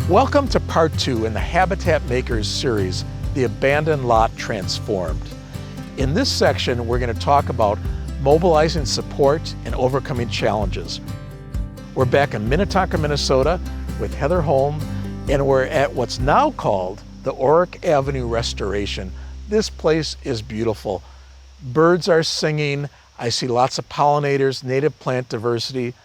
Welcome to part 2 in the Habitat Makers series, The Abandoned Lot Transformed. In this section, we're going to talk about mobilizing support and overcoming challenges. We're back in Minnetonka, Minnesota with Heather Holm, and we're at what's now called the Oric Avenue Restoration. This place is beautiful. Birds are singing. I see lots of pollinators, native plant diversity.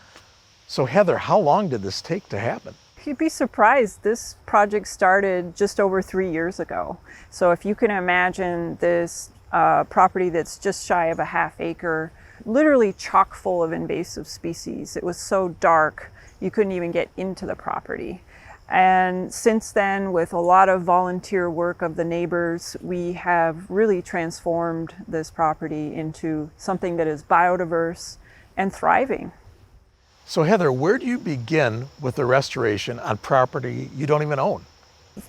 So Heather, how long did this take to happen? You'd be surprised. This project started just over 3 years ago. So if you can imagine this property that's just shy of a half acre, literally chock full of invasive species. It was so dark, you couldn't even get into the property. And since then, with a lot of volunteer work of the neighbors, we have really transformed this property into something that is biodiverse and thriving. So Heather, where do you begin with the restoration on property you don't even own?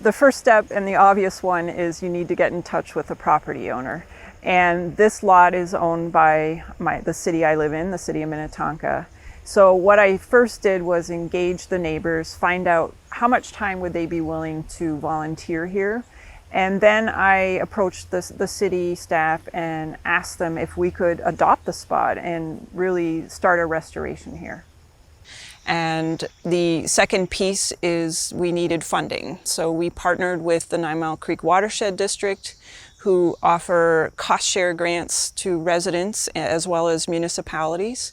The first step, and the obvious one, is you need to get in touch with the property owner. And this lot is owned by the city I live in, the city of Minnetonka. So what I first did was engage the neighbors, find out how much time would they be willing to volunteer here. And then I approached the city staff and asked them if we could adopt the spot and really start a restoration here. And the second piece is we needed funding. So we partnered with the 9 Mile Creek Watershed District, who offer cost share grants to residents as well as municipalities.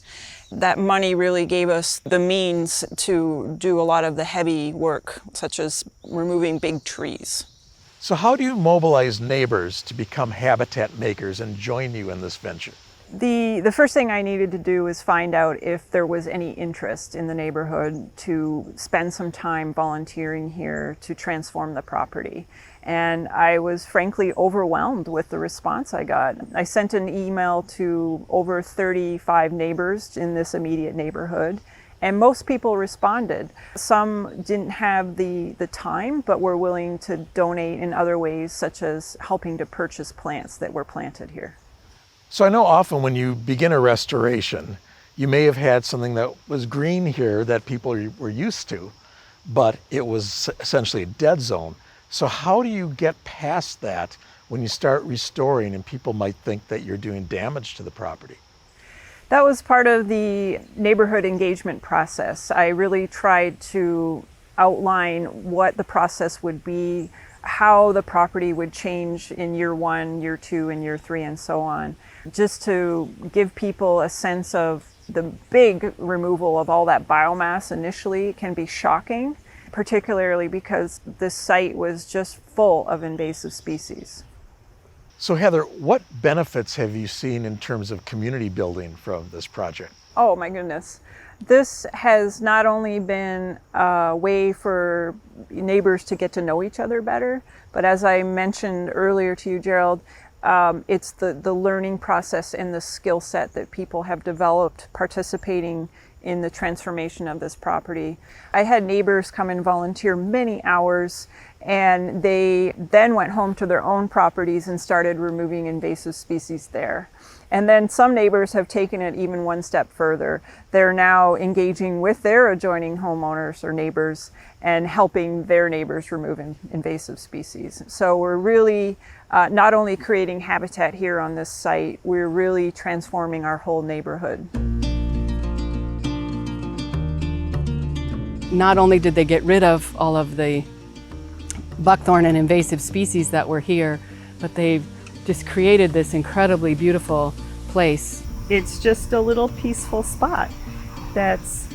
That money really gave us the means to do a lot of the heavy work, such as removing big trees. So how do you mobilize neighbors to become habitat makers and join you in this venture? The first thing I needed to do was find out if there was any interest in the neighborhood to spend some time volunteering here to transform the property. And I was frankly overwhelmed with the response I got. I sent an email to over 35 neighbors in this immediate neighborhood, and most people responded. Some didn't have the time, but were willing to donate in other ways, such as helping to purchase plants that were planted here. So I know often when you begin a restoration, you may have had something that was green here that people were used to, but it was essentially a dead zone. So how do you get past that when you start restoring and people might think that you're doing damage to the property? That was part of the neighborhood engagement process. I really tried to outline what the process would be, how the property would change in year 1, year 2, and year 3, and so on, just to give people a sense of the big removal of all that biomass initially can be shocking, particularly because this site was just full of invasive species. So Heather, what benefits have you seen in terms of community building from this project? Oh my goodness. This has not only been a way for neighbors to get to know each other better, but as I mentioned earlier to you, Gerald, it's the learning process and the skill set that people have developed participating in the transformation of this property. I had neighbors come and volunteer many hours, and they then went home to their own properties and started removing invasive species there. And then some neighbors have taken it even one step further. They're now engaging with their adjoining homeowners or neighbors and helping their neighbors remove invasive species. So we're really not only creating habitat here on this site, we're really transforming our whole neighborhood. Not only did they get rid of all of the buckthorn and invasive species that were here, but they've just created this incredibly beautiful place. It's just a little peaceful spot that's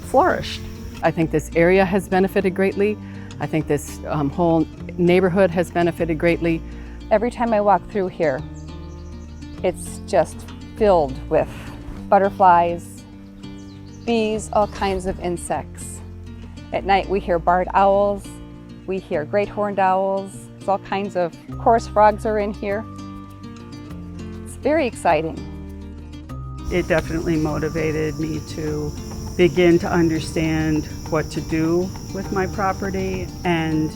flourished. I think this area has benefited greatly. I think this whole neighborhood has benefited greatly. Every time I walk through here, it's just filled with butterflies, bees, all kinds of insects. At night we hear barred owls, we hear great horned owls, all kinds of chorus frogs are in here. It's very exciting. It definitely motivated me to begin to understand what to do with my property and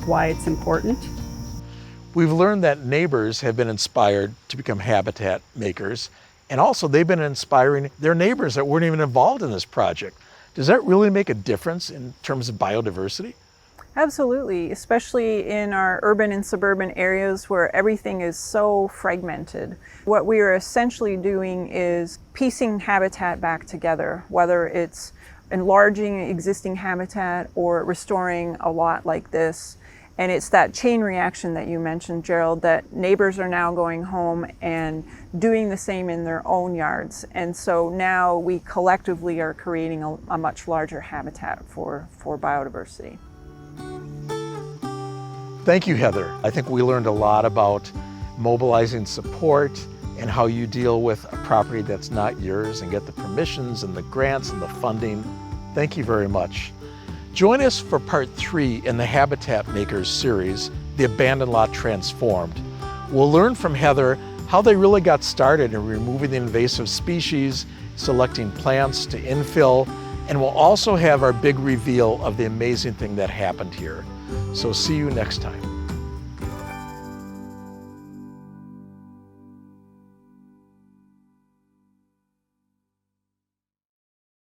why it's important. We've learned that neighbors have been inspired to become habitat makers, and also they've been inspiring their neighbors that weren't even involved in this project Does that really make a difference in terms of biodiversity? Absolutely, especially in our urban and suburban areas where everything is so fragmented. What we are essentially doing is piecing habitat back together, whether it's enlarging existing habitat or restoring a lot like this. And it's that chain reaction that you mentioned, Gerald, that neighbors are now going home and doing the same in their own yards. And so now we collectively are creating a much larger habitat for biodiversity. Thank you, Heather. I think we learned a lot about mobilizing support and how you deal with a property that's not yours and get the permissions and the grants and the funding. Thank you very much. Join us for part 3 in the Habitat Makers series, The Abandoned Lot Transformed. We'll learn from Heather how they really got started in removing the invasive species, selecting plants to infill, and we'll also have our big reveal of the amazing thing that happened here. So see you next time.